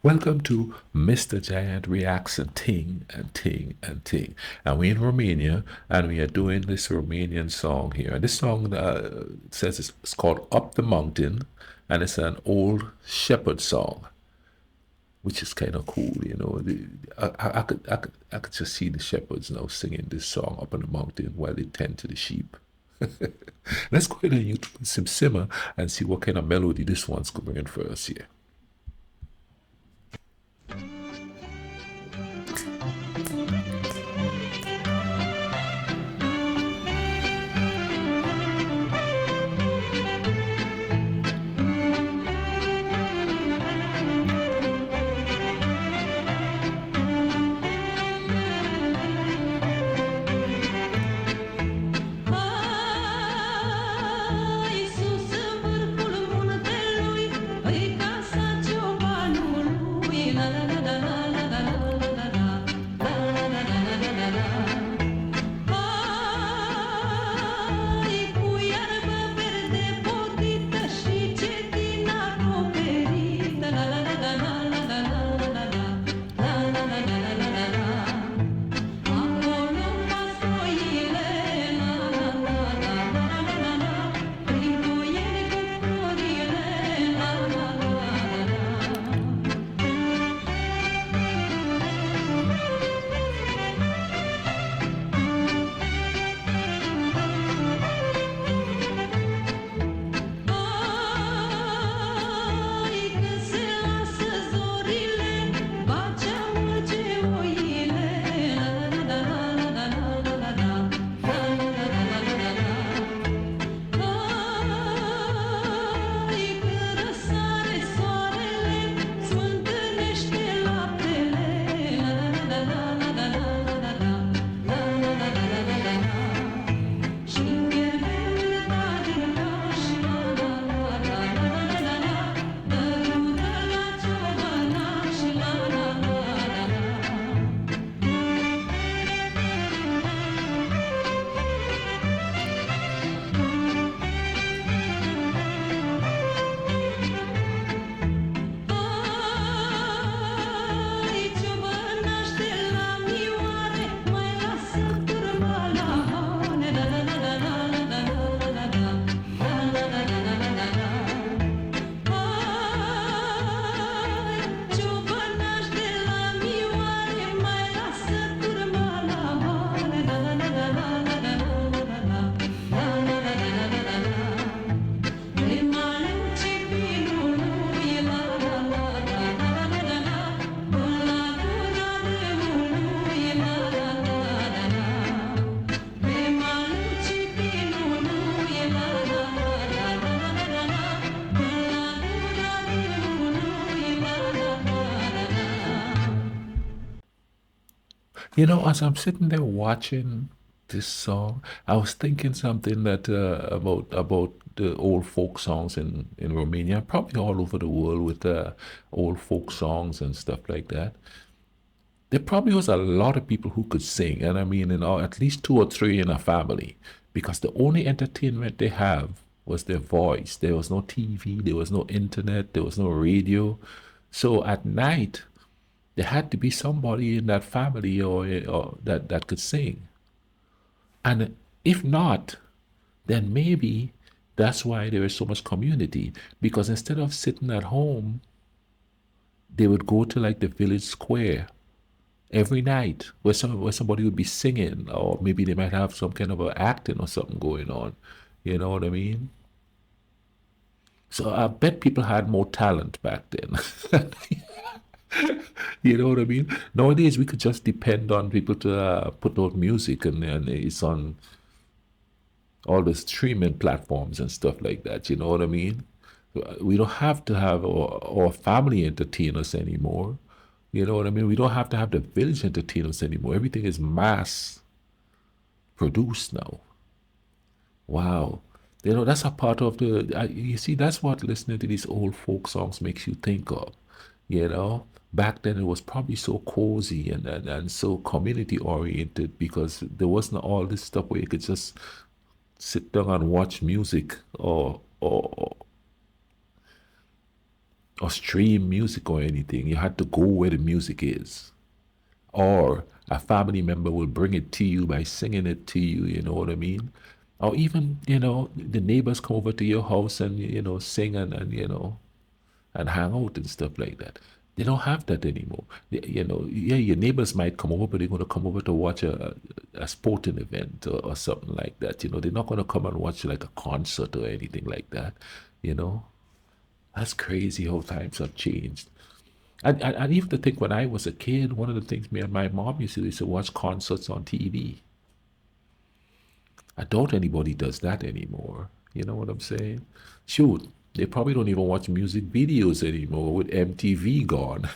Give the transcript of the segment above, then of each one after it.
Welcome to Mr. Giant Reacts and Ting and Ting and Ting. And we're in Romania and we are doing this Romanian song here. And this song says it's called Up the Mountain and it's an old shepherd song, which is kind of cool, you know. I could just see the shepherds now singing this song up on the mountain while they tend to the sheep. Let's go ahead and YouTube some simmer and see what kind of melody this one's bringing for us here. You know, as I'm sitting there watching this song, I was thinking something that about the old folk songs in Romania, probably all over the world with old folk songs and stuff like that. There probably was a lot of people who could sing, and I mean, at least two or three in a family, because the only entertainment they have was their voice. There was no TV, there was no internet, there was no radio. So at night, there had to be somebody in that family or that could sing. And if not, then maybe that's why there is so much community. Because instead of sitting at home, they would go to like the village square every night where somebody would be singing, or maybe they might have some kind of a acting or something going on. You know what I mean? So I bet people had more talent back then. You know what I mean? Nowadays, we could just depend on people to put out music, and it's on all the streaming platforms and stuff like that. You know what I mean? We don't have to have our family entertain us anymore. You know what I mean? We don't have to have the village entertain us anymore. Everything is mass produced now. Wow. You know, that's a part of you see, that's what listening to these old folk songs makes you think of. You know, back then it was probably so cozy and so community oriented because there wasn't all this stuff where you could just sit down and watch music or or stream music or anything. You had to go where the music is. Or a family member will bring it to you by singing it to you, you know what I mean? Or even, the neighbors come over to your house and, sing and and hang out and stuff like that. They don't have that anymore. Yeah, your neighbors might come over, but they're going to come over to watch a sporting event or something like that. They're not going to come and watch like a concert or anything like that. You know, that's crazy how times have changed. And even to think when I was a kid, one of the things me and my mom used to watch concerts on TV. I doubt anybody does that anymore. You know what I'm saying? Shoot, they probably don't even watch music videos anymore with MTV gone.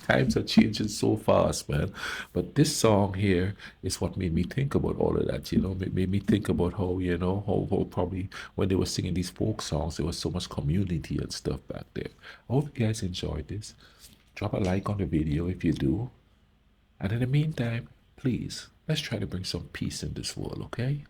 Times are changing so fast, man. But this song here is what made me think about all of that, made me think about how, how probably when they were singing these folk songs, there was so much community and stuff back there. I hope you guys enjoyed this. Drop a like on the video if you do. And in the meantime, please, let's try to bring some peace in this world, okay?